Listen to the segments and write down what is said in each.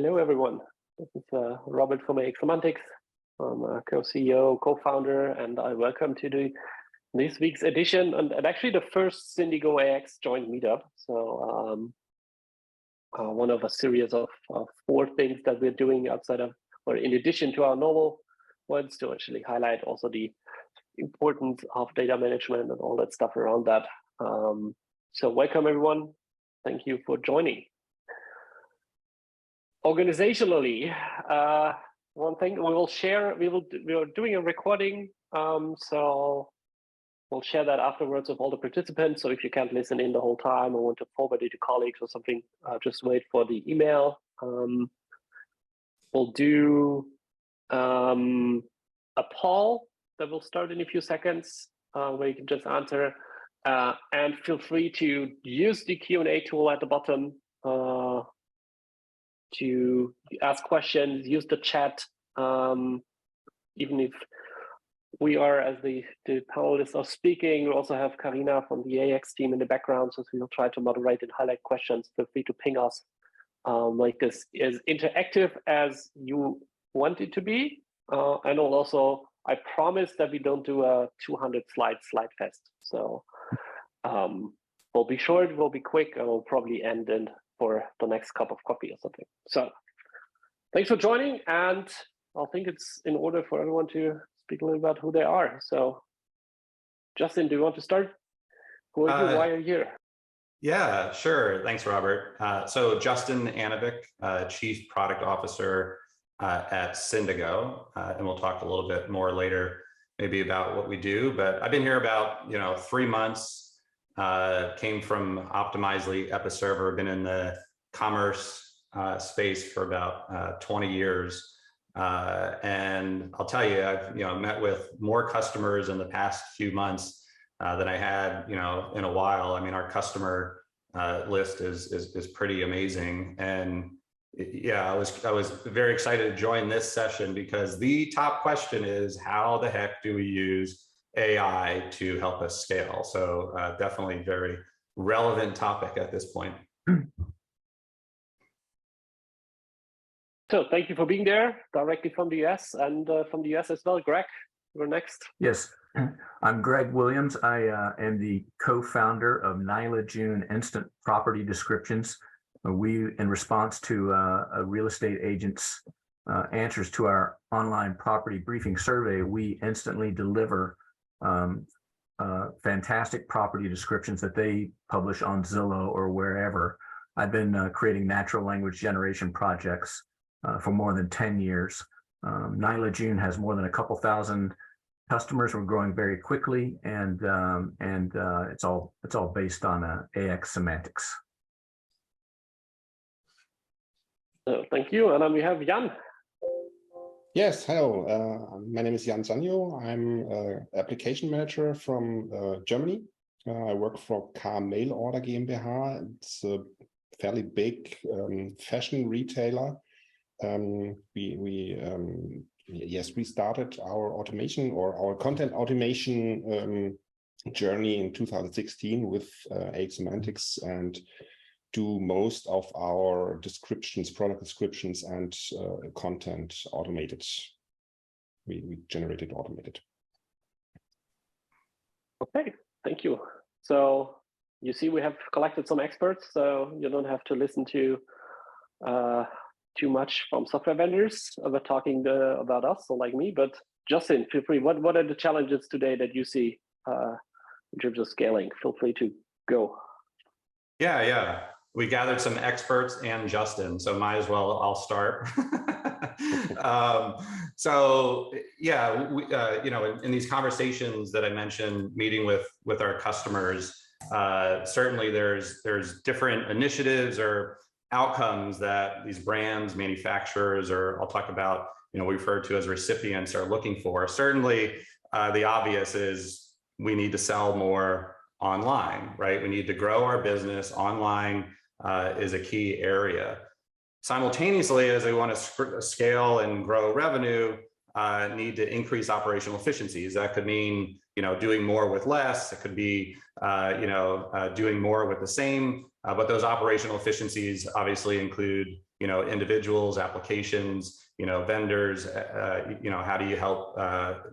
Hello, everyone. This is Robert from Semantics. I'm a co-CEO, co-founder, and I welcome to this week's edition and actually the first Syndigo AX joint meetup. So one of a series of 4 things that we're doing outside of, or in addition to our normal ones, to actually highlight also the importance of data management and all that stuff around that. So welcome, everyone. Thank you for joining. Organizationally, one thing we will share, we are doing a recording, so we'll share that afterwards with all the participants. So if you can't listen in the whole time or want to forward it to colleagues or something, just wait for the email. We'll do a poll that will start in a few seconds, where you can just answer, and feel free to use the Q&A tool at the bottom to ask questions, use the chat, even if we are, as the panelists are speaking, we also have Karina from the AX team in the background, so we'll try to moderate and highlight questions. Feel free to ping us. Like this is interactive as you want it to be. And also, I promise that we don't do a 200 slide fest. So we'll be short, we'll be quick, and we'll probably end in for the next cup of coffee or something. So thanks for joining, and I think it's in order for everyone to speak a little about who they are. So Justin, do you want to start? Who are you? Why are you here? Yeah, sure. Thanks, Robert. So Justin Anovick, Chief Product Officer at Syndigo, and we'll talk a little bit more later maybe about what we do, but I've been here about 3 months. Came from Optimizely, Episerver, been in the commerce space for about 20 years. And I'll tell you, I've met with more customers in the past few months than I had in a while. I mean, our customer list is pretty amazing. And yeah, I was very excited to join this session because the top question is, how the heck do we use AI to help us scale? So definitely very relevant topic at this point. So thank you for being there directly from the US, and from the US as well. Greg, you're next. Yes, I'm Greg Williams. I am the co-founder of Nila June Instant Property Descriptions. We, in response to a real estate agent's answers to our online property briefing survey, we instantly deliver fantastic property descriptions that they publish on Zillow or wherever. I've been creating natural language generation projects for more than 10 years. Nila June has more than a couple thousand customers. We're growing very quickly, and it's all based on AX Semantics. So thank you, and then we have Jan. Yes, hello. My name is Jan Sanio. I'm an application manager from Germany. I work for Mail Order GmbH. It's a fairly big fashion retailer. We started our automation or our content automation journey in 2016 with AX Semantics, and do most of our descriptions, product descriptions, and content automated. We generated automated. Okay, thank you. So you see, we have collected some experts, so you don't have to listen to too much from software vendors about talking about us, or like me. But Justin, feel free. What are the challenges today that you see in terms of scaling? Feel free to go. Yeah. We gathered some experts and Justin, so might as well I'll start. So yeah, we, in these conversations that I mentioned, meeting with our customers, certainly there's different initiatives or outcomes that these brands, manufacturers, or I'll talk about, we refer to as recipients, are looking for. Certainly, the obvious is we need to sell more online, right? We need to grow our business. Online is a key area. Simultaneously, as we want to scale and grow revenue, need to increase operational efficiencies. That could mean, doing more with less. It could be, doing more with the same. But those operational efficiencies obviously include, individuals, applications, vendors, how do you help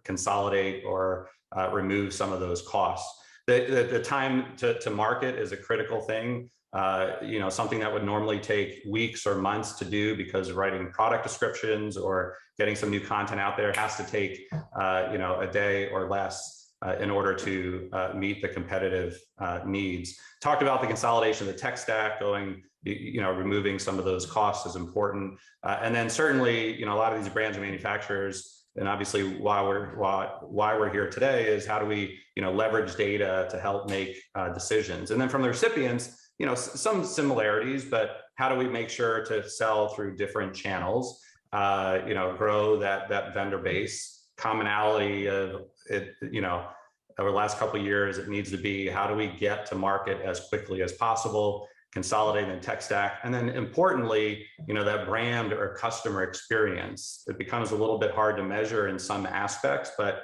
consolidate or remove some of those costs? The time to market is a critical thing. Something that would normally take weeks or months to do because writing product descriptions or getting some new content out there has to take, a day or less in order to meet the competitive needs. Talked about the consolidation of the tech stack, removing some of those costs is important. And then certainly, a lot of these brands and manufacturers, and obviously why we're here today is how do we, leverage data to help make decisions. And then from the recipients, some similarities, but how do we make sure to sell through different channels, grow that vendor base, commonality of it, over the last couple of years, it needs to be how do we get to market as quickly as possible, consolidating the tech stack, and then importantly, that brand or customer experience. It becomes a little bit hard to measure in some aspects, but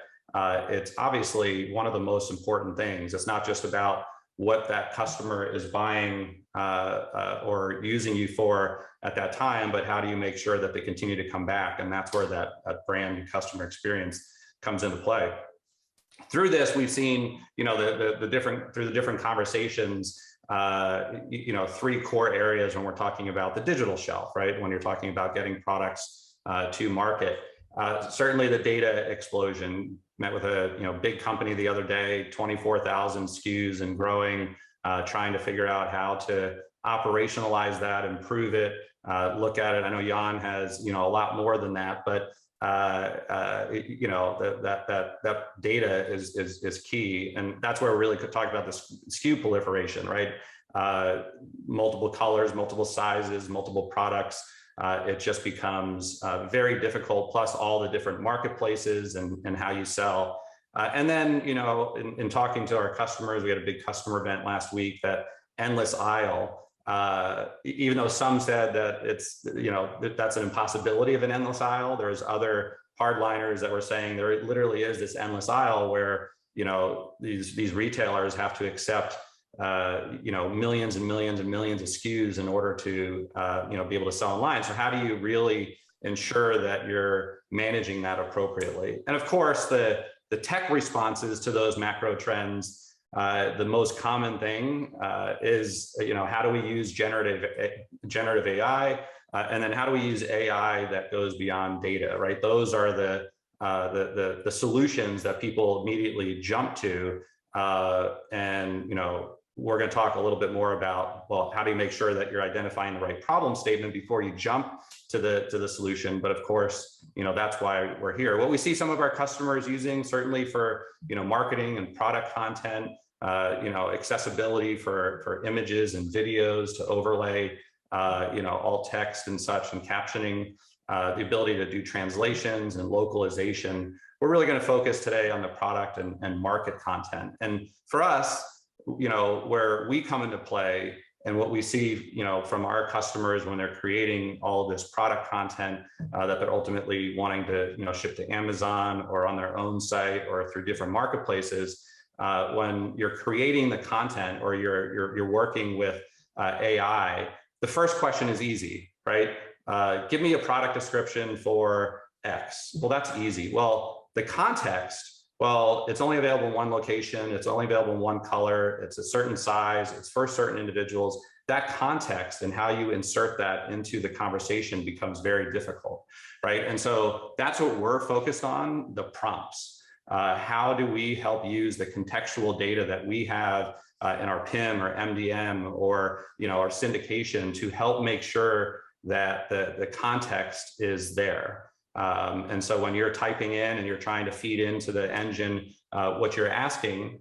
it's obviously one of the most important things. It's not just about what that customer is buying or using you for at that time, but how do you make sure that they continue to come back? And that's where that brand and customer experience comes into play. Through this, we've seen, through the different conversations, three core areas when we're talking about the digital shelf, right? When you're talking about getting products to market. Certainly the data explosion. Met with a big company the other day, 24,000 SKUs and growing, trying to figure out how to operationalize that, improve it, look at it. I know Jan has a lot more than that, but that data is key, and that's where we really could talk about the SKU proliferation, right? Multiple colors, multiple sizes, multiple products. It just becomes very difficult, plus all the different marketplaces and how you sell. And then, in talking to our customers, we had a big customer event last week, that endless aisle, even though some said that it's, that's an impossibility of an endless aisle, there's other hardliners that were saying there literally is this endless aisle where, these retailers have to accept millions and millions and millions of SKUs in order to, be able to sell online. So how do you really ensure that you're managing that appropriately? And of course, the tech responses to those macro trends, the most common thing is, how do we use generative AI? And then how do we use AI that goes beyond data, right? Those are the solutions that people immediately jump to. And, we're going to talk a little bit more about, well, how do you make sure that you're identifying the right problem statement before you jump to the solution? But of course, that's why we're here. What we see some of our customers using, certainly for, marketing and product content, accessibility for images and videos to overlay, alt text and such, and captioning, the ability to do translations and localization. We're really going to focus today on the product and market content. And for us, where we come into play and what we see, from our customers when they're creating all of this product content that they're ultimately wanting to, ship to Amazon or on their own site or through different marketplaces, when you're creating the content or you're working with AI, the first question is easy, right? Give me a product description for X. Well, that's easy. Well, the context, well, it's only available in one location. It's only available in one color. It's a certain size. It's for certain individuals. That context and how you insert that into the conversation becomes very difficult, right? And so that's what we're focused on, the prompts. How do we help use the contextual data that we have in our PIM or MDM or, our syndication to help make sure that the context is there. And so when you're typing in and you're trying to feed into the engine what you're asking,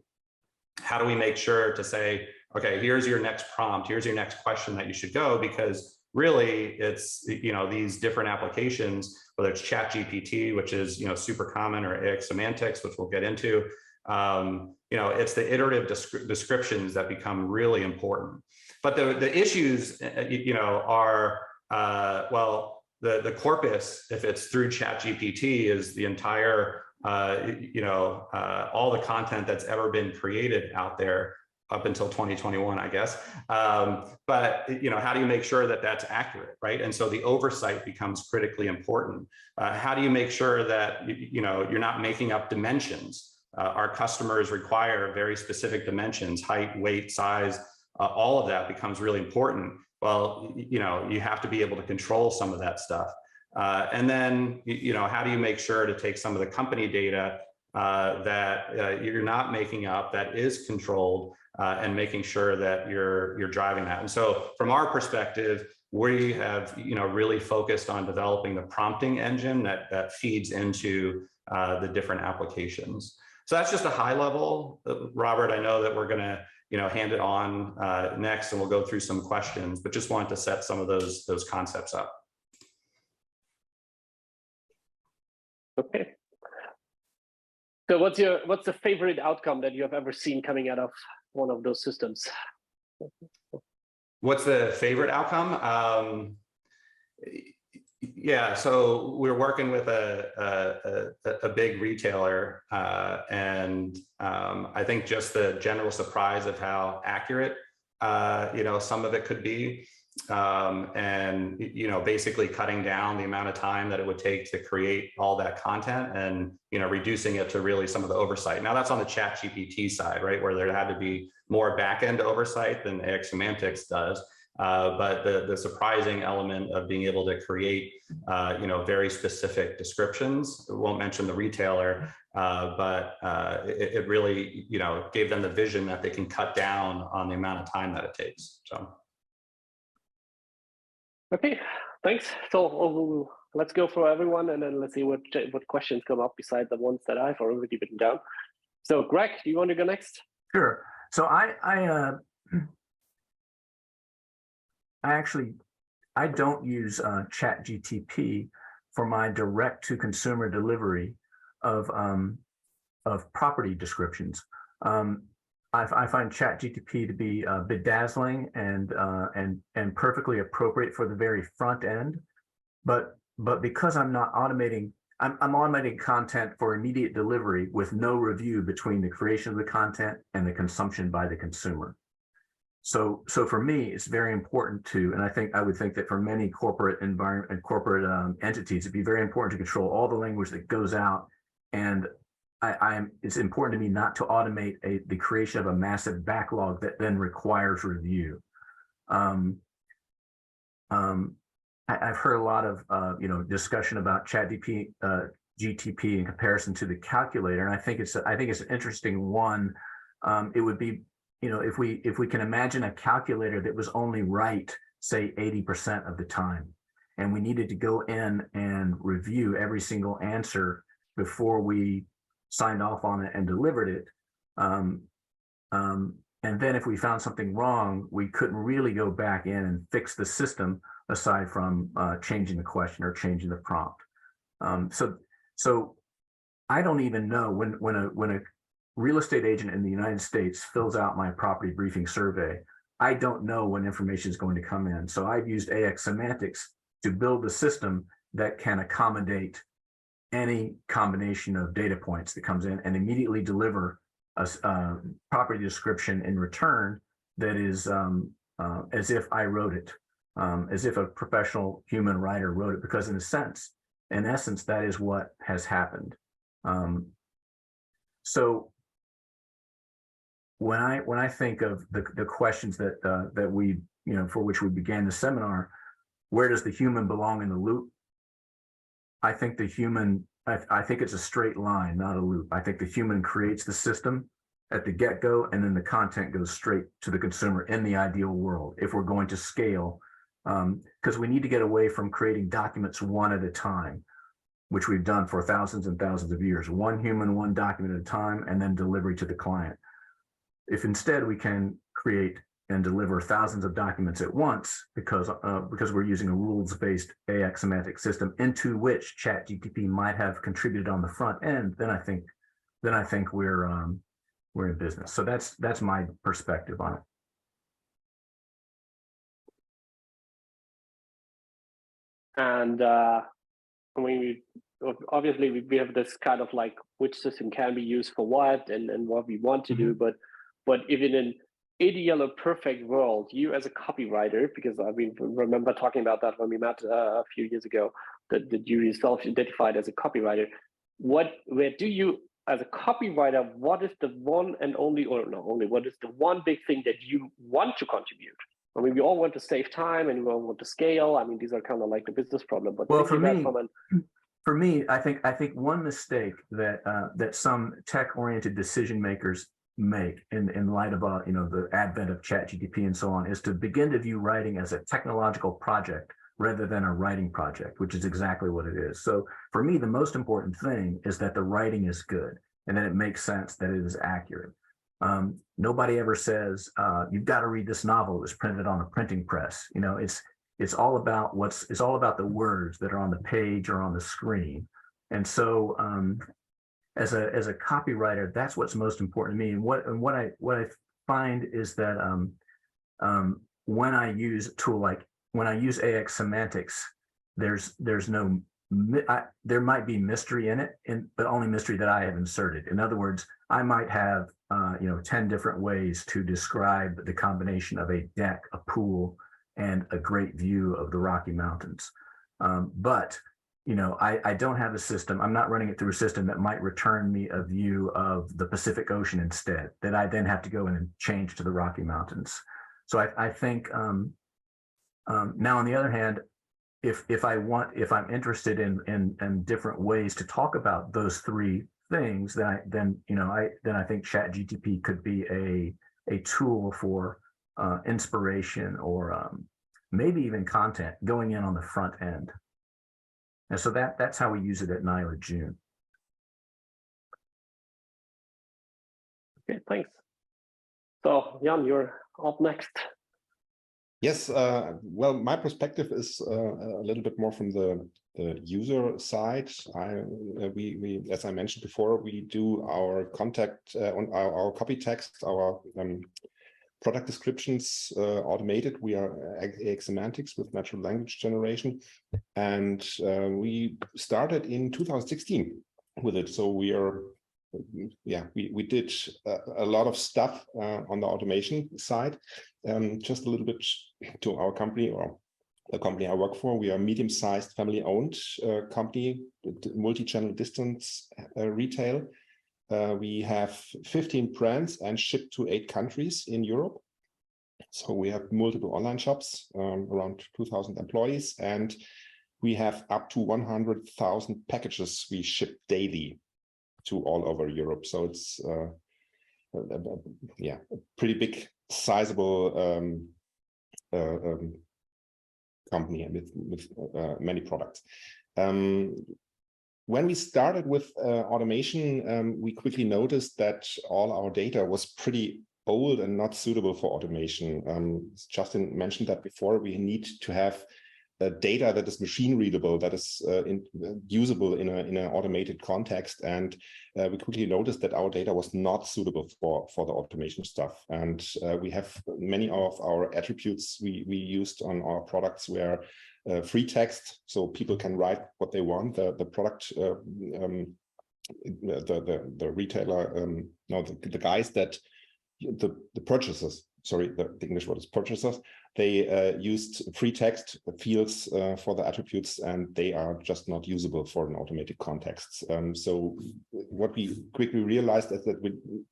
how do we make sure to say, okay, here's your next prompt, here's your next question that you should go, because really it's, these different applications, whether it's ChatGPT, which is, super common, or Semantics, which we'll get into, it's the iterative descriptions that become really important. But the issues, are, well, the corpus, if it's through ChatGPT, is the entire, all the content that's ever been created out there. up until 2021, I guess. But how do you make sure that that's accurate, right? And so the oversight becomes critically important. How do you make sure that you're not making up dimensions? Our customers require very specific dimensions, height, weight, size. All of that becomes really important. Well, you have to be able to control some of that stuff. And then, how do you make sure to take some of the company data that you're not making up, that is controlled, and making sure that you're driving that. And so from our perspective, we have really focused on developing the prompting engine that feeds into the different applications. So that's just a high level. Robert, I know that we're going to hand it on next, and we'll go through some questions, but just wanted to set some of those concepts up. Okay. So what's the favorite outcome that you have ever seen coming out of one of those systems? What's the favorite outcome? Yeah, so we're working with a big retailer, and I think just the general surprise of how accurate some of it could be, and basically cutting down the amount of time that it would take to create all that content, and reducing it to really some of the oversight. Now that's on the ChatGPT side, right, where there had to be more back-end oversight than AX Semantics does. But the surprising element of being able to create, very specific descriptions, I won't mention the retailer, but it really, gave them the vision that they can cut down on the amount of time that it takes. So. Okay, thanks. So let's go for everyone, and then let's see what questions come up beside the ones that I've already written down. So Greg, do you want to go next? Sure. So I don't use ChatGPT for my direct-to-consumer delivery of property descriptions. I find ChatGPT to be bedazzling and perfectly appropriate for the very front end, but because I'm not automating, I'm automating content for immediate delivery with no review between the creation of the content and the consumption by the consumer. So for me, it's very important to, and I would think that for many corporate environment and corporate entities, it'd be very important to control all the language that goes out. And it's important to me not to automate the creation of a massive backlog that then requires review. I've heard a lot of discussion about GTP in comparison to the calculator, and I think it's an interesting one. It would be, if we can imagine a calculator that was only right, say 80% of the time, and we needed to go in and review every single answer before we signed off on it and delivered it. And then if we found something wrong, we couldn't really go back in and fix the system aside from changing the question or changing the prompt. So I don't even know when a real estate agent in the United States fills out my property briefing survey, I don't know when information is going to come in. So I've used AX Semantics to build a system that can accommodate any combination of data points that comes in and immediately deliver a property description in return that is as if I wrote it, as if a professional human writer wrote it, because in essence, that is what has happened. So when I think of the questions that we, for which we began the seminar, where does the human belong in the loop? I think the human, I think it's a straight line, not a loop. I think the human creates the system at the get-go, and then the content goes straight to the consumer in the ideal world, if we're going to scale, because we need to get away from creating documents one at a time, which we've done for thousands and thousands of years, one human, one document at a time, and then delivery to the client. If instead we can create and deliver thousands of documents at once, because we're using a rules-based AX semantic system into which ChatGPT might have contributed on the front end, then I think we're in business. So that's my perspective on it. And obviously we have this kind of like which system can be used for what and what we want to do, but even ideal or perfect world, you as a copywriter, because I remember talking about that when we met a few years ago, that you yourself identified as a copywriter. Where do you, as a copywriter, what is the one and only, or not only, what is the one big thing that you want to contribute? I mean, we all want to save time and we all want to scale. I mean, these are kind of like the business problem. But well, for me, I think one mistake that that some tech-oriented decision makers make in light of the advent of ChatGPT and so on is to begin to view writing as a technological project rather than a writing project, which is exactly what it is. So for me, the most important thing is that the writing is good and that it makes sense, that it is accurate. Nobody ever says, you've got to read this novel. It was printed on a printing press. It's all about the words that are on the page or on the screen. And so as a copywriter, that's what's most important to me. And what I find is that when I use a tool when I use AX Semantics, there might be mystery in it, but only mystery that I have inserted. In other words, I might have 10 different ways to describe the combination of a deck, a pool, and a great view of the Rocky Mountains. But I don't have a system. I'm not running it through a system that might return me a view of the Pacific Ocean instead, that I then have to go in and change to the Rocky Mountains. So I think now, on the other hand, if I'm interested in different ways to talk about those three things, then I think ChatGPT could be a tool for inspiration or maybe even content going in on the front end. And so that's how we use it at Nila June. Okay, thanks. So Jan, you're up next. Yes, well, my perspective is a little bit more from the user side. We, as I mentioned before, we do our contact on our copy text, our product descriptions automated. We are AX Semantics with natural language generation, and we started in 2016 with it. So we are, we did a lot of stuff on the automation side. Just a little bit to our company, or the company I work for. We are a medium-sized family-owned company, multi-channel distance retail. We have 15 brands and ship to 8 countries in Europe. So we have multiple online shops, around 2,000 employees, and we have up to 100,000 packages we ship daily to all over Europe. So it's a pretty big, sizable company with many products. When we started with automation, we quickly noticed that all our data was pretty old and not suitable for automation. Justin mentioned that before. We need to have data that is machine readable, that is usable in an automated context. And we quickly noticed that our data was not suitable for the automation stuff. And we have many of our attributes we used on our products were free text, so people can write what they want. The product, the retailer, the guys that the purchasers. Sorry, the English word is purchasers. They used free text fields for the attributes, and they are just not usable for an automated context. So what we quickly realized is that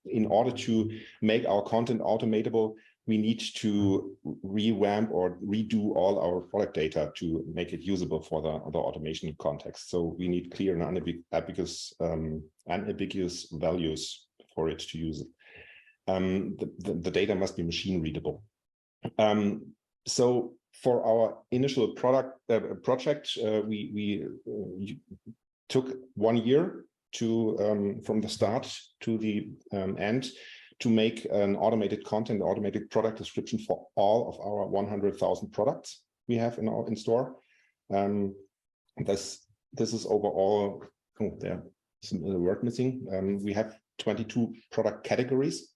in order to make our content automatable, we need to revamp or redo all our product data to make it usable for the automation context. So we need clear and unambiguous values for it to use it. The data must be machine readable. So for our initial project, we took 1 year to from the start to the end to make an automated content, automated product description for all of our 100,000 products we have in store. This is overall. Oh, there's a word missing. We have 22 product categories.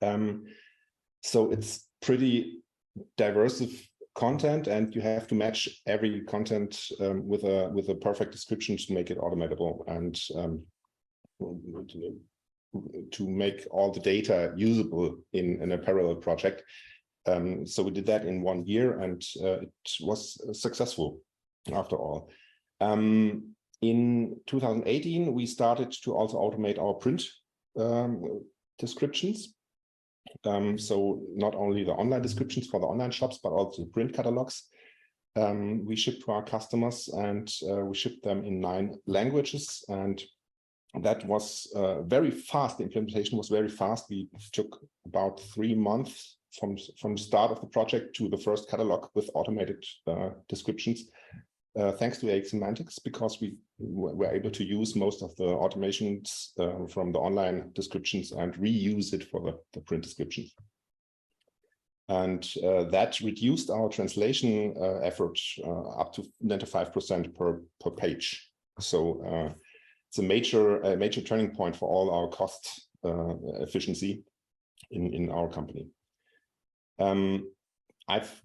So it's pretty diverse content, and you have to match every content with a perfect description to make it automatable. And make all the data usable in a parallel project. So we did that in 1 year, and it was successful after all. In 2018, we started to also automate our print descriptions. So not only the online descriptions for the online shops, but also print catalogs. We ship to our customers, and we ship them in 9 languages. And that was very fast. The implementation was very fast. We took about 3 months from the start of the project to the first catalog with automated descriptions. Thanks to AX Semantics, because we were able to use most of the automations from the online descriptions and reuse it for the print descriptions. And that reduced our translation effort up to 95% per page. So it's a major turning point for all our cost efficiency in our company. I've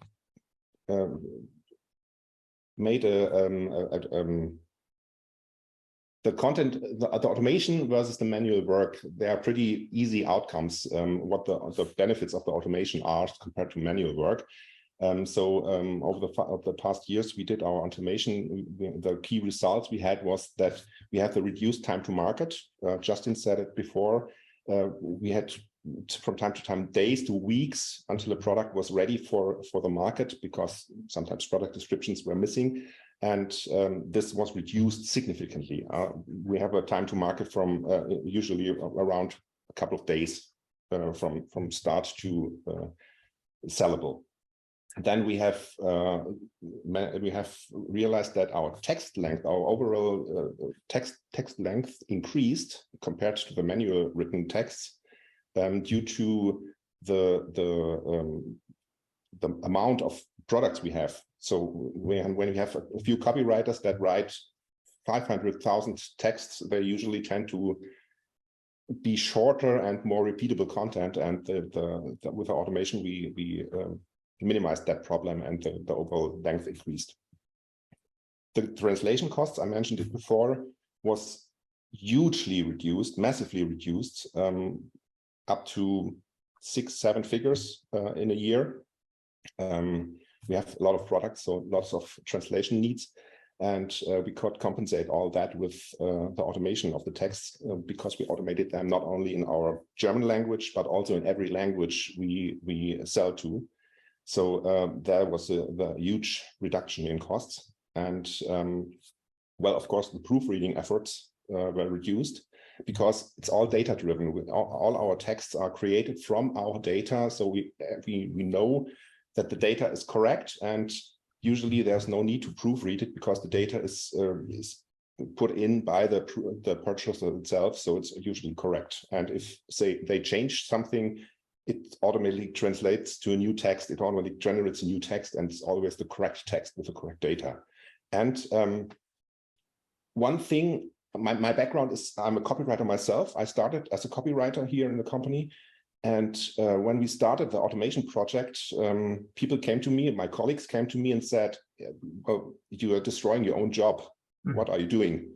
made the content, the automation versus the manual work. They are pretty easy outcomes. What the benefits of the automation are compared to manual work. Over the past years, we did our automation. The key results we had was that we had the reduced time to market. Justin said it before. We had from time to time days to weeks until the product was ready for the market, because sometimes product descriptions were missing, and this was reduced significantly. We have a time to market from usually around a couple of days from start to sellable. Then we have realized that our text length, our overall text length increased compared to the manual written texts, due to the amount of products we have. So when we have a few copywriters that write 500,000 texts, they usually tend to be shorter and more repeatable content. And with the automation, we minimized that problem, and the overall length increased. The translation costs, I mentioned it before, was hugely reduced, massively reduced, up to 6-7 figures in a year. We have a lot of products, so lots of translation needs, and we could compensate all that with the automation of the texts, because we automated them not only in our German language, but also in every language we sell to. So there was the huge reduction in costs. And well, of course, the proofreading efforts were reduced, because it's all data driven. All our texts are created from our data, so we know that the data is correct, and usually there's no need to proofread it, because the data is put in by the purchaser itself, so it's usually correct. And if, say, they change something, it automatically translates to a new text. It automatically generates a new text, and it's always the correct text with the correct data. And one thing, my background is I'm a copywriter myself. I started as a copywriter here in the company. And when we started the automation project, people came to me, my colleagues came to me and said, well, you are destroying your own job. What are you doing?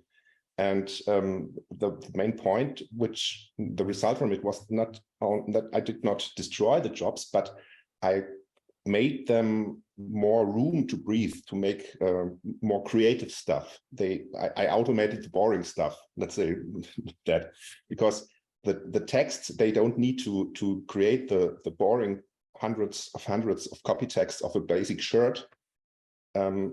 And the main point, which the result from it was not that I did not destroy the jobs, but I made them more room to breathe, to make more creative stuff. I automated the boring stuff, let's say that, because the texts, they don't need to create the boring hundreds of copy texts of a basic shirt.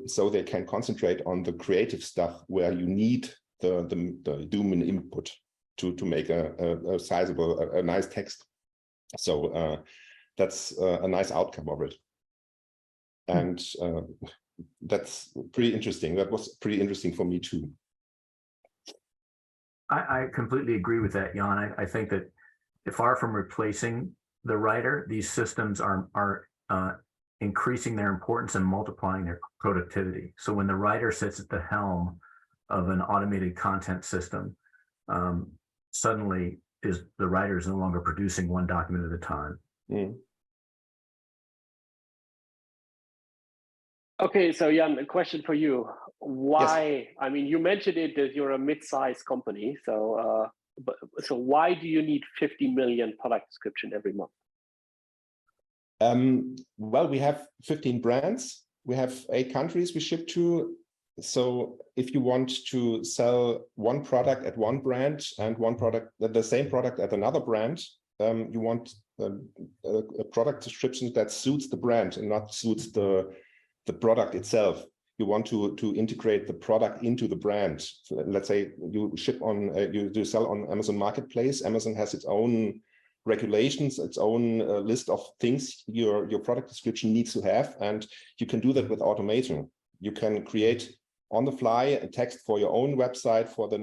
So they can concentrate on the creative stuff where you need the human input to make a sizable, a nice text. So that's a nice outcome of it. And that's pretty interesting. That was pretty interesting for me too. I completely agree with that, Jan. I think that far from replacing the writer, these systems are increasing their importance and multiplying their productivity. So when the writer sits at the helm of an automated content system, suddenly the writer is no longer producing one document at a time. Okay, so Jan, a question for you. Why? Yes. I mean, you mentioned it that you're a mid-sized company. So so why do you need 50 million product description every month? Well, we have 15 brands. We have 8 countries we ship to. So if you want to sell one product at one brand and one product, the same product at another brand, you want a product description that suits the brand and not suits the product itself. You want to integrate the product into the brand. So let's say you ship on, you sell on Amazon Marketplace. Amazon has its own regulations, its own list of things your product description needs to have, and you can do that with automation. You can create on the fly a text for your own website, for the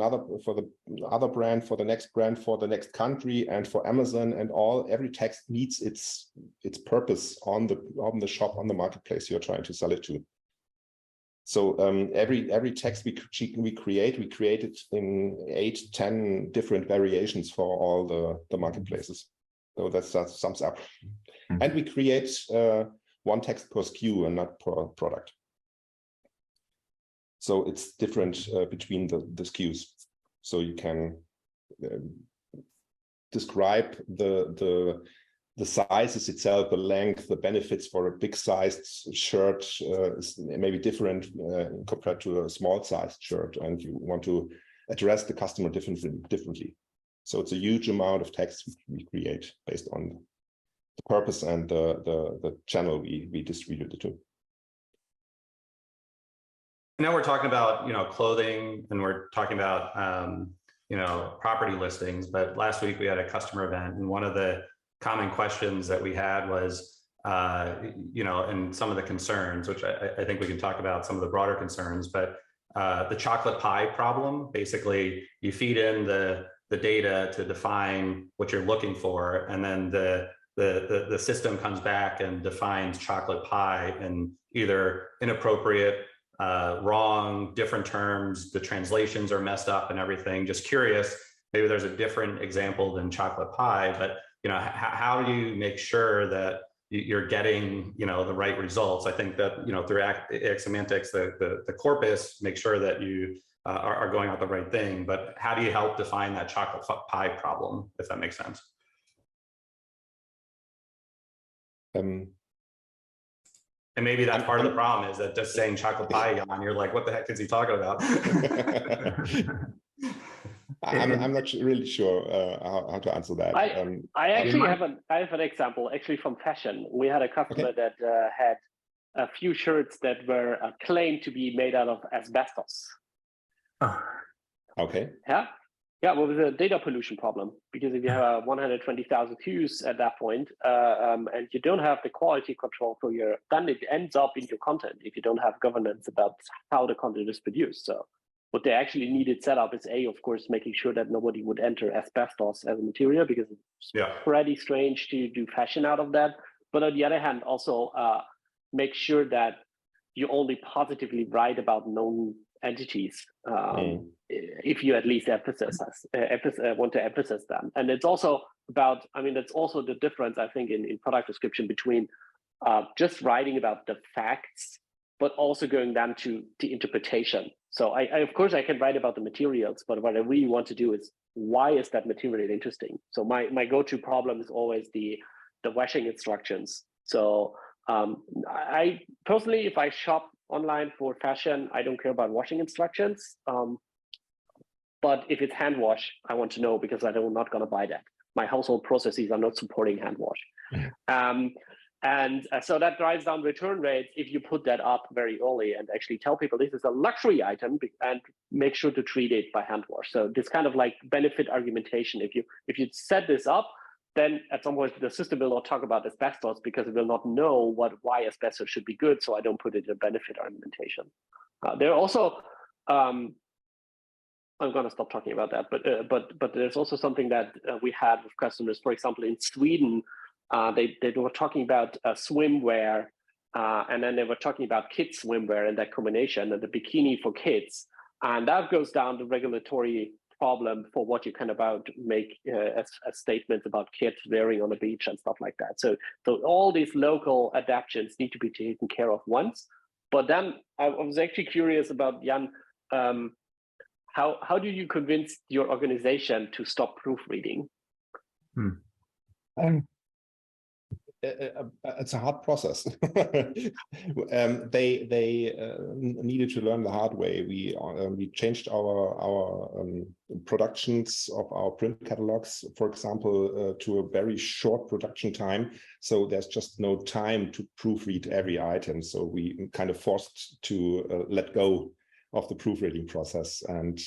other brand, for the next brand, for the next country, and for Amazon, and every text meets its purpose on the shop, on the marketplace you're trying to sell it to. So every text we create it in 8-10 different variations for all the marketplaces. So that sums up. And we create one text per SKU and not per product. So it's different between the SKUs. So you can describe the sizes itself, the length, the benefits for a big sized shirt is maybe different compared to a small sized shirt, and you want to address the customer differently. So it's a huge amount of text we create based on the purpose and the channel we distribute it to. Now we're talking about, clothing, and we're talking about, property listings. But last week we had a customer event, and one of the common questions that we had was, and some of the concerns, which I think we can talk about some of the broader concerns, but the chocolate pie problem. Basically, you feed in the data to define what you're looking for, and then the system comes back and defines chocolate pie in either inappropriate, wrong, different terms, the translations are messed up and everything. Just curious, maybe there's a different example than chocolate pie, but how do you make sure that you're getting the right results? I think that through AX Semantics, the corpus makes sure that you are going out the right thing, but how do you help define that chocolate pie problem, if that makes sense? And maybe that's part of the problem, is that just saying chocolate pie, Jan, you're like, what the heck is he talking about? I'm not really sure how to answer that. I actually have an example actually from fashion. We had a customer that had a few shirts that were claimed to be made out of asbestos. Oh. Okay. Yeah, well, it was a data pollution problem, because if you have 120,000 views at that point, and you don't have the quality control for then it ends up in your content if you don't have governance about how the content is produced. So what they actually needed set up is of course, making sure that nobody would enter asbestos as a material, because it's pretty strange to do fashion out of that. But on the other hand, also make sure that you only positively write about known entities, if you at least want to emphasize them. And it's also about, that's also the difference, I think, in product description between just writing about the facts, but also going down to the interpretation. So I of course I can write about the materials, but what I really want to do is, why is that material interesting? So my go-to problem is always the washing instructions. So I personally, if I shop online for fashion, I don't care about washing instructions. But if it's hand wash, I want to know, because I'm not going to buy that. My household processes are not supporting hand wash. So that drives down return rates if you put that up very early and actually tell people this is a luxury item, and make sure to treat it by hand wash. So this kind of like benefit argumentation, if you set this up, then at some point the system will not talk about asbestos, because it will not know why asbestos should be good. So I don't put it in a benefit argumentation. There are also, I'm going to stop talking about that, but there's also something that we had with customers. For example, in Sweden, they were talking about swimwear, and then they were talking about kids swimwear and that combination, and the bikini for kids, and that goes down the regulatory problem for what you can make a statement about kids wearing on the beach and stuff like that. So all these local adaptations need to be taken care of once. But then I was actually curious about, Jan, how do you convince your organization to stop proofreading? It's a hard process. They needed to learn the hard way. We changed our productions of our print catalogs, for example, to a very short production time. So there's just no time to proofread every item. So we kind of forced to let go of the proofreading process, and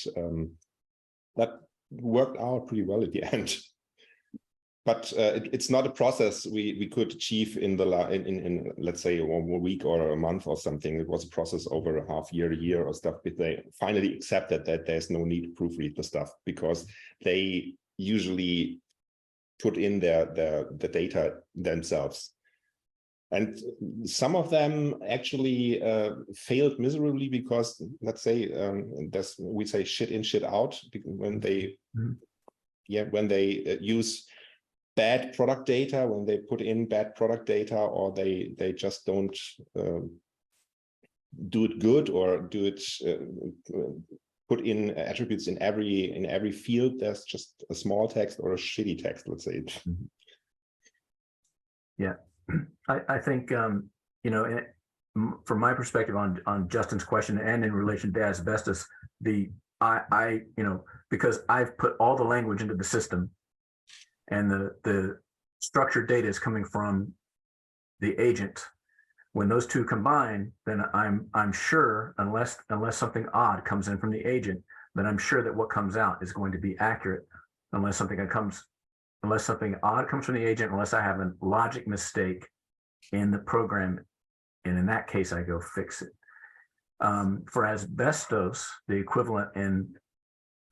that worked out pretty well at the end. But it's not a process we could achieve in let's say 1 week or a month or something. It was a process over a half year or stuff. But they finally accepted that there's no need to proofread the stuff, because they usually put in the data themselves. And some of them actually failed miserably because, let's say, we say shit in, shit out, when they use bad product data, when they put in bad product data, or they just don't do it good, or do it put in attributes in every field. There's just a small text or a shitty text, let's say. Yeah, I think you know, from my perspective on Justin's question and in relation to asbestos, I you know, because I've put all the language into the system, and the structured data is coming from the agent. When those two combine, then I'm sure, unless something odd comes in from the agent, then I'm sure that what comes out is going to be accurate. Unless something odd comes from the agent, unless I have a logic mistake in the program, and in that case I go fix it. For asbestos, the equivalent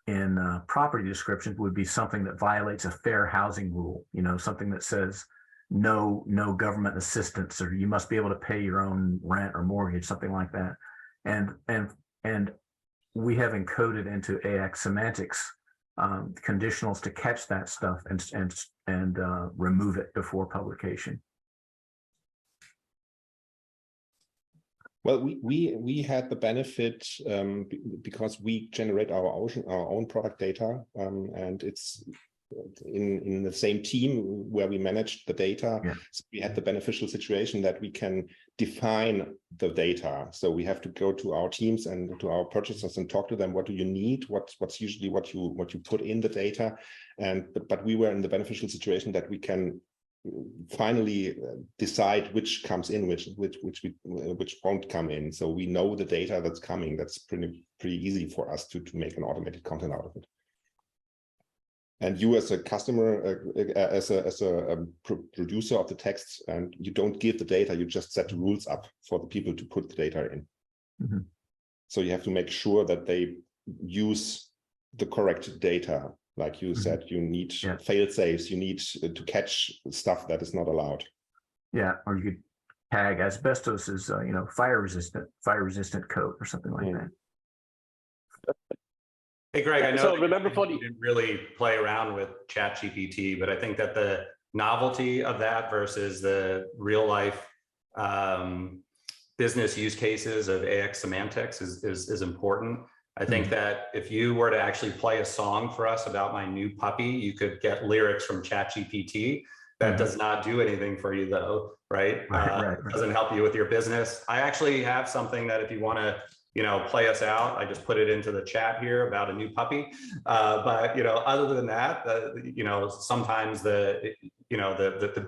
in property descriptions would be something that violates a fair housing rule, you know, something that says no government assistance, or you must be able to pay your own rent or mortgage, something like that. And we have encoded into AX Semantics conditionals to catch that stuff and remove it before publication. Well, we had the benefit because we generate our own product data, and it's in the same team where we manage the data. Yeah. So we had the beneficial situation that we can define the data. So we have to go to our teams and to our purchasers and talk to them. What do you need? What's usually what you put in the data? But we were in the beneficial situation that we can finally decide which comes in, which won't come in. So we know the data that's coming. That's pretty easy for us to make an automated content out of it. And you, as a customer, as a producer of the text, and you don't give the data, you just set the rules up for the people to put the data in. Mm-hmm. So you have to make sure that they use the correct data. Like you said, you need fail safes, you need to catch stuff that is not allowed. Yeah, or you could tag asbestos as you know, fire resistant coat or something like that. Hey, Greg, I know you didn't really play around with ChatGPT, but I think that the novelty of that versus the real life business use cases of AX Semantics is important. I think that if you were to actually play a song for us about my new puppy, you could get lyrics from ChatGPT. That does not do anything for you, though, right? Right. Doesn't help you with your business. I actually have something that if you want to, you know, play us out, I just put it into the chat here about a new puppy. But you know, other than that, you know, sometimes the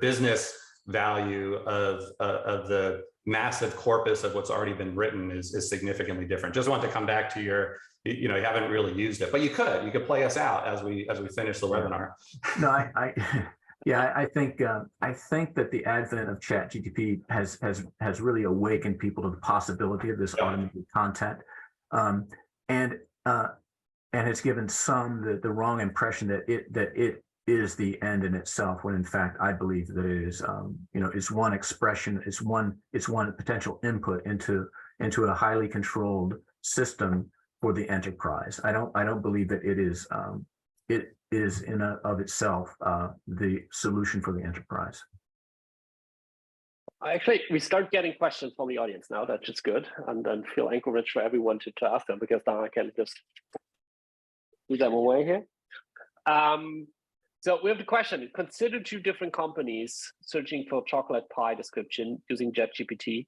business value of the massive corpus of what's already been written is significantly different. Just want to come back to your, you know, you haven't really used it, but you could play us out as we finish the webinar. No, I think that the advent of ChatGPT has really awakened people to the possibility of this automated content, and has given some the wrong impression that it is the end in itself, when in fact I believe that it is, you know, is one expression, it's one potential input into a highly controlled system for the enterprise. I don't believe that it is in and of itself the solution for the enterprise. Actually, we start getting questions from the audience now. That's just good, and then feel encouraged for everyone to ask them, because now I can just do them away here. So we have the question, consider two different companies searching for chocolate pie description using ChatGPT.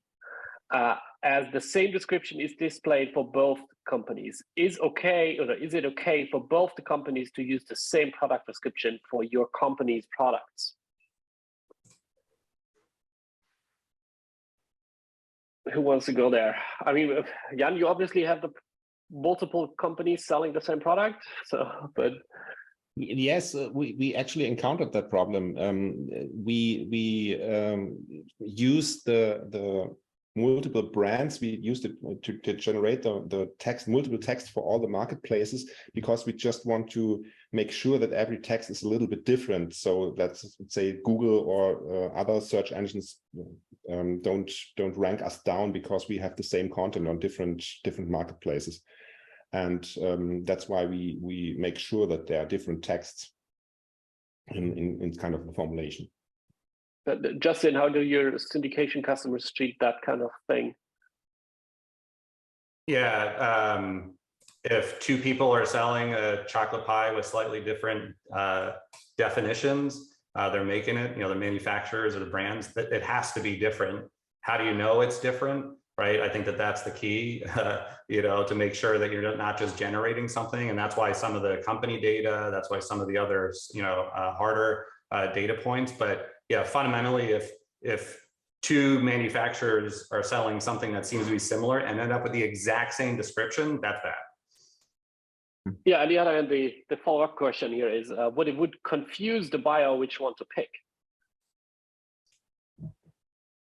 As the same description is displayed for both companies. Is it okay for both the companies to use the same product description for your company's products? Who wants to go there? I mean, Jan, you obviously have the multiple companies selling the same product, but yes, we actually encountered that problem. We used the multiple brands. We used it to generate the text, multiple text for all the marketplaces, because we just want to make sure that every text is a little bit different. So let's say Google or other search engines don't rank us down because we have the same content on different marketplaces. And that's why we make sure that there are different texts in kind of the formulation. But Justin, how do your syndication customers treat that kind of thing? Yeah, if two people are selling a chocolate pie with slightly different definitions, they're making it, the manufacturers or the brands, that it has to be different. How do you know it's different? Right. I think that's the key, to make sure that you're not just generating something. And that's why some of the company data, that's why some of the other, harder data points. But yeah, fundamentally, if two manufacturers are selling something that seems to be similar and end up with the exact same description, that's that. Yeah, and the other hand, the follow-up question here is, what it would confuse the buyer which one to pick?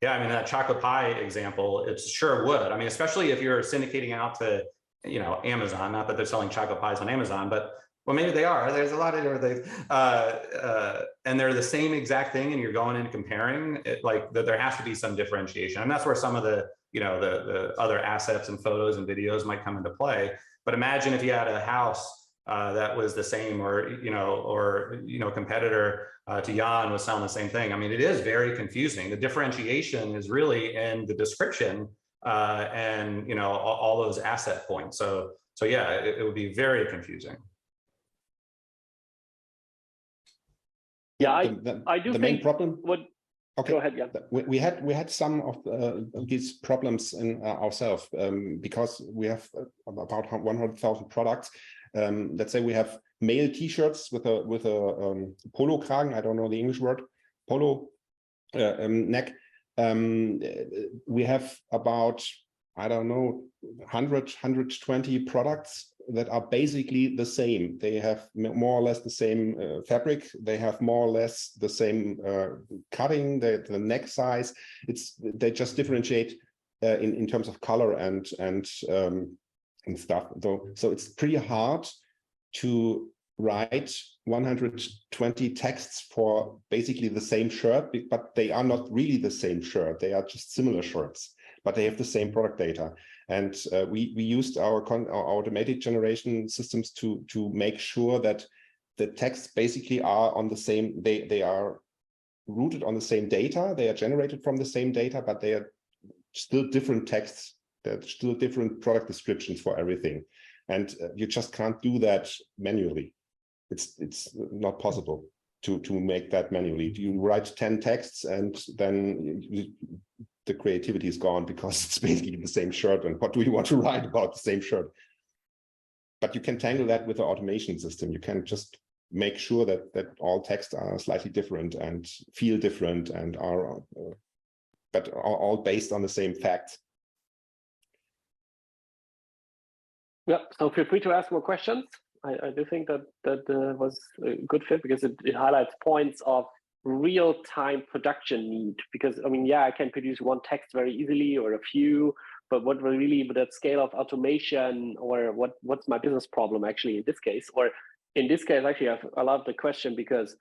Yeah, I mean, that chocolate pie example, it sure would. I mean, especially if you're syndicating out to, Amazon, not that they're selling chocolate pies on Amazon, but well, maybe they are. There's a lot of different things. And they're the same exact thing and you're going in and comparing it, like there has to be some differentiation. And that's where some of the, the other assets and photos and videos might come into play. But imagine if you had a house that was the same, or competitor to Jan was selling the same thing. I mean, it is very confusing. The differentiation is really in the description and all those asset points. So yeah, it would be very confusing. Yeah, I do the think main problem. Okay, go ahead. Yeah, we had some of these problems in ourselves because we have about 100,000 products. Let's say we have male T-shirts with a polo kragen. I don't know the English word, polo neck. We have about, I don't know, 120 products that are basically the same. They have more or less the same fabric. They have more or less the same cutting, the neck size. They just differentiate in terms of color and stuff. So it's pretty hard to write 120 texts for basically the same shirt, but they are not really the same shirt. They are just similar shirts, but they have the same product data. And we used our automated generation systems to make sure that the texts basically are on the same, they are rooted on the same data, they are generated from the same data, but they are still different texts. There's still different product descriptions for everything. And you just can't do that manually. It's not possible to make that manually. You write 10 texts and then the creativity is gone because it's basically the same shirt. And what do you want to write about the same shirt? But you can tangle that with the automation system. You can just make sure that all texts are slightly different and feel different and are, but are all based on the same facts. Yeah, so feel free to ask more questions. I do think that was a good fit because it highlights points of real-time production need. Because I mean, yeah, I can produce one text very easily or a few, but what really with that scale of automation, or what's my business problem actually in this case? Or in this case, actually, I love the question because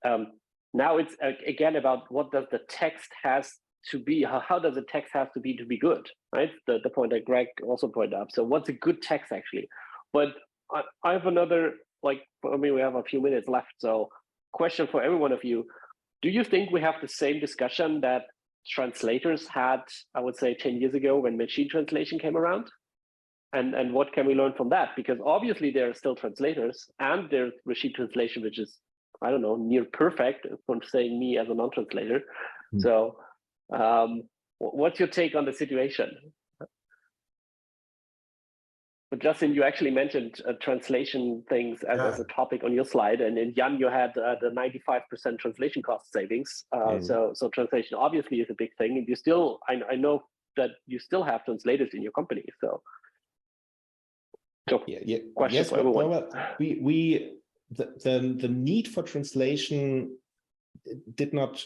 now it's again about what does the text has to be, how does the text have to be good, right? The point that Greg also pointed out. So what's a good text actually? But I have another, we have a few minutes left. So question for every one of you, do you think we have the same discussion that translators had, I would say 10 years ago when machine translation came around? And what can we learn from that? Because obviously there are still translators, and there's machine translation, which is, I don't know, near perfect, from saying me as a non-translator. So what's your take on the situation? But Justin, you actually mentioned translation things as a topic on your slide, and in Jan, you had the 95% translation cost savings. So translation obviously is a big thing, and you still, I know that you still have translators in your company. So question for everyone. Well, the need for translation did not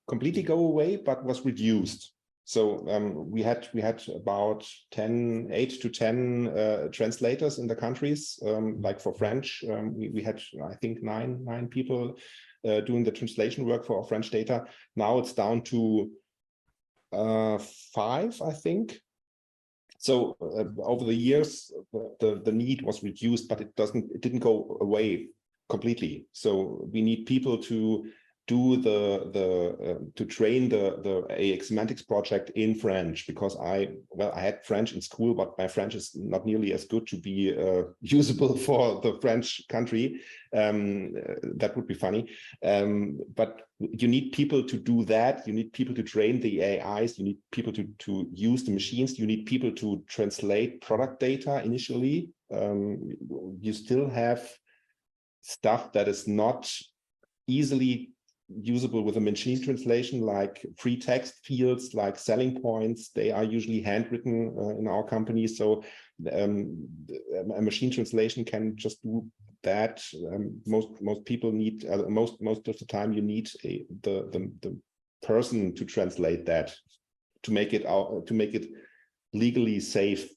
completely go away, but was reduced. So we had about 8 to 10 translators in the countries. Like for French, we had, I think, nine people doing the translation work for our French data. Now it's down to 5, I think. So over the years, the need was reduced, but it didn't go away completely. So we need people to do to train the AX Semantics project in French, because I had French in school, but my French is not nearly as good to be usable for the French country. That would be funny. But you need people to do that. You need people to train the AIs. You need people to use the machines. You need people to translate product data initially. You still have stuff that is not easily usable with a machine translation, like free text fields, like selling points. They are usually handwritten in our company. So a machine translation can just do that. Most people need, most of the time you need the person to translate that, to make it legally safe.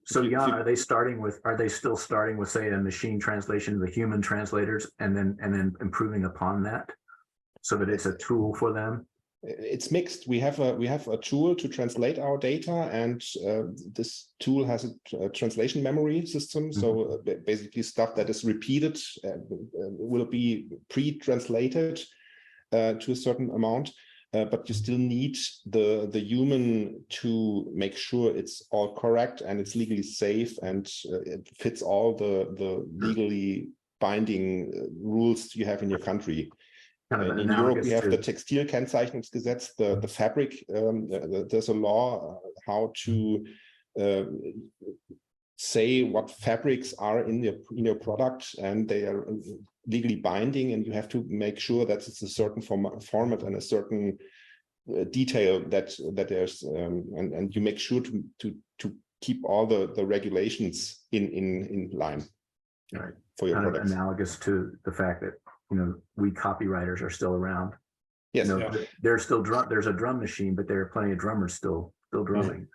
So Jan, are they still starting with, say, a machine translation, the human translators, and then improving upon that so that it's a tool for them? It's mixed. We have a tool to translate our data, and this tool has a translation memory system. So basically stuff that is repeated will be pre-translated to a certain amount. But you still need the human to make sure it's all correct and it's legally safe, and it fits all the legally binding rules you have in your country. In Europe, we have the Textil Kennzeichnungsgesetz, the fabric. There's a law how to say what fabrics are in your product, and they are legally binding, and you have to make sure that it's a certain format and a certain detail that there's and you make sure to keep all the regulations in line for your products. Analogous to the fact that we copywriters are still around. Yes, there's still there's a drum machine, but there are plenty of drummers still drumming.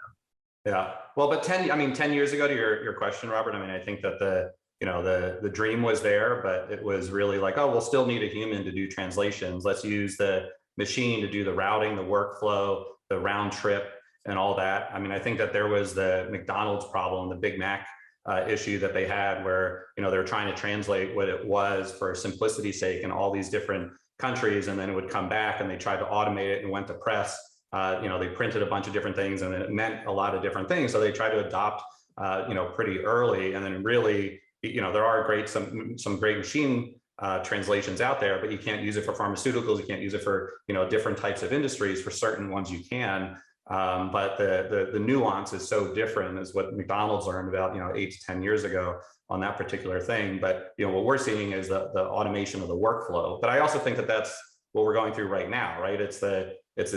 Yeah. Well, but 10 years ago, to your question, Robert, I mean, I think that the dream was there, but it was really like, oh, we'll still need a human to do translations. Let's use the machine to do the routing, the workflow, the round trip, and all that. I mean, I think that there was the McDonald's problem, the Big Mac issue that they had, where they were trying to translate what it was for simplicity's sake in all these different countries, and then it would come back, and they tried to automate it and went to press. They printed a bunch of different things, and it meant a lot of different things. So they tried to adopt, pretty early, and then really, there are some great machine translations out there, but you can't use it for pharmaceuticals. You can't use it for different types of industries. For certain ones you can, but the nuance is so different, is what McDonald's learned about 8 to 10 years ago on that particular thing. But what we're seeing is the automation of the workflow. But I also think that that's what we're going through right now, right? It's a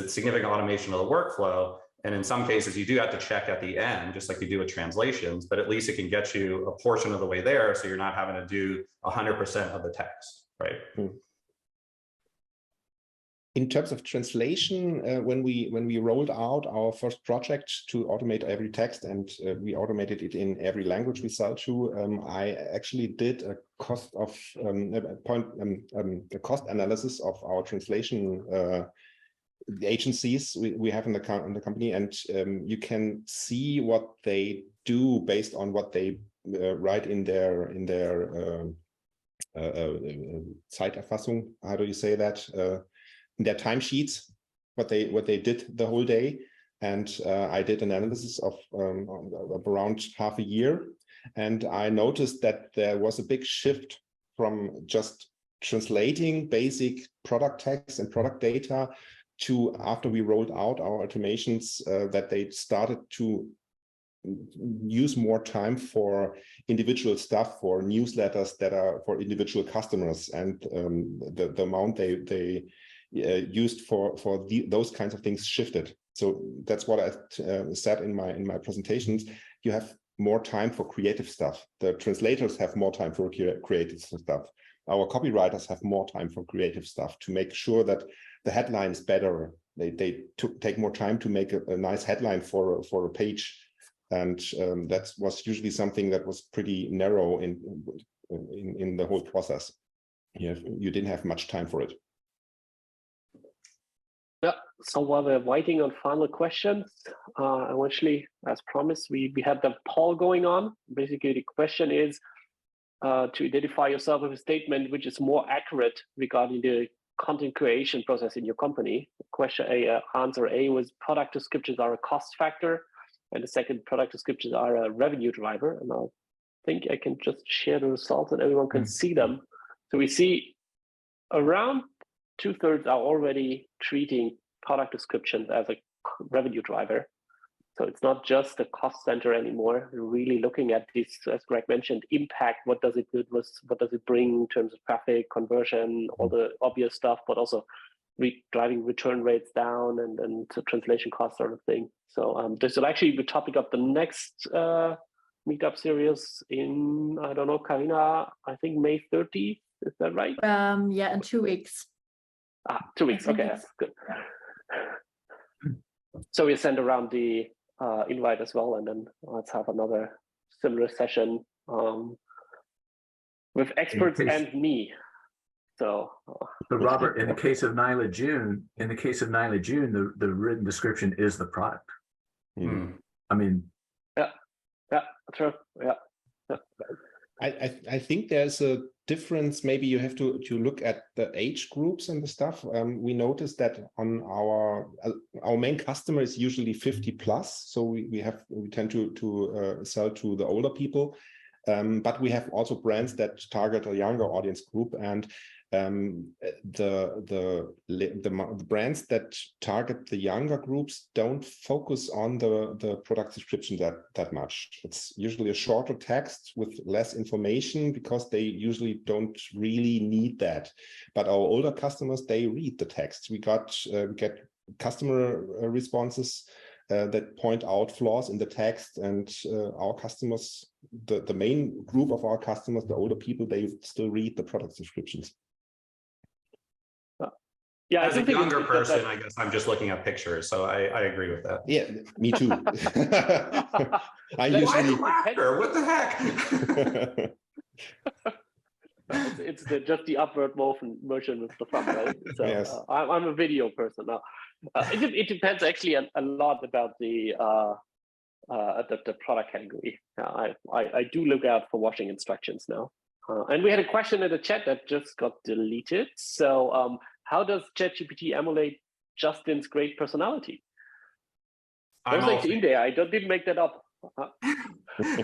significant automation of the workflow. And in some cases, you do have to check at the end, just like you do with translations, but at least it can get you a portion of the way there, so you're not having to do 100% of the text, right? In terms of translation, when we rolled out our first project to automate every text, and we automated it in every language we sell to, I actually did a cost analysis of our translation agencies we have in the company, and you can see what they do based on what they write in their Zeiterfassung. How do you say that? In their timesheets, what they did the whole day. And I did an analysis of around half a year. And I noticed that there was a big shift from just translating basic product text and product data to, after we rolled out our automations, that they started to use more time for individual stuff, for newsletters that are for individual customers, and the amount they used for those kinds of things shifted. So that's what I said in my presentations. You have more time for creative stuff. The translators have more time for creative stuff. Our copywriters have more time for creative stuff to make sure that the headline is better. They take more time to make a nice headline for a page. And that was usually something that was pretty narrow in the whole process. You didn't have much time for it. Yeah, so while we're waiting on final questions, eventually, as promised, we had the poll going on. Basically, the question is to identify yourself with a statement which is more accurate regarding the content creation process in your company. Question A, answer A was product descriptions are a cost factor, and the second, product descriptions are a revenue driver. And I think I can just share the results and everyone can see them. So we see around 2/3 are already treating product descriptions as a revenue driver. So it's not just a cost center anymore. We're really looking at this, as Greg mentioned, impact. What does it do? What does it bring in terms of traffic, conversion, all the obvious stuff, but also driving return rates down and translation cost sort of thing. So this will actually be the topic of the next meetup series in, I don't know, Karina, I think May 30th. Is that right? Yeah, in 2 weeks. 2 weeks. Okay, that's good. So we send around the invite as well, and then let's have another similar session with experts and me. So Robert, in the case of Nila June, the written description is the product. I mean, yeah, true. Yeah. I think there's a difference. Maybe you have to look at the age groups and the stuff. We noticed that on our main customer is usually 50+, so we tend to sell to the older people, but we have also brands that target a younger audience group, and the brands that target the younger groups don't focus on the product description that much. It's usually a shorter text with less information because they usually don't really need that. But our older customers, they read the text. We get customer responses that point out flaws in the text, and our customers, the main group of our customers, the older people, they still read the product descriptions. Yeah, as a younger person, I guess I'm just looking at pictures, so I agree with that. Yeah, me too. I usually. What the heck? It's just the upward version with the thumb, right? So yes. I'm a video person now. It depends actually a lot about the product category. I do look out for washing instructions now. And we had a question in the chat that just got deleted. So how does ChatGPT emulate Justin's great personality? I was like in there. I didn't make that up.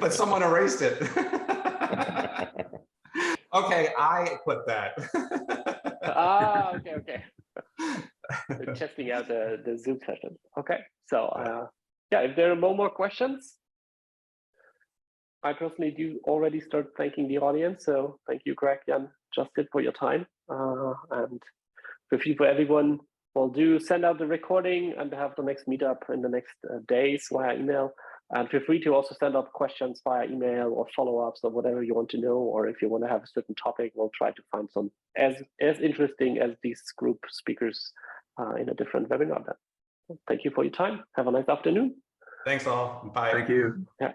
But someone erased it. Okay, I put that. Okay. Testing out the Zoom session. Okay, so yeah, if there are no more questions, I personally do already start thanking the audience. So thank you, Greg, Jan, Justin, for your time. And for everyone, we'll do send out the recording and have the next meetup in the next days via email. And feel free to also send out questions via email or follow-ups or whatever you want to know. Or if you want to have a certain topic, we'll try to find some as interesting as these group speakers in a different webinar. Then. Thank you for your time. Have a nice afternoon. Thanks all. Bye. Thank you. Yeah.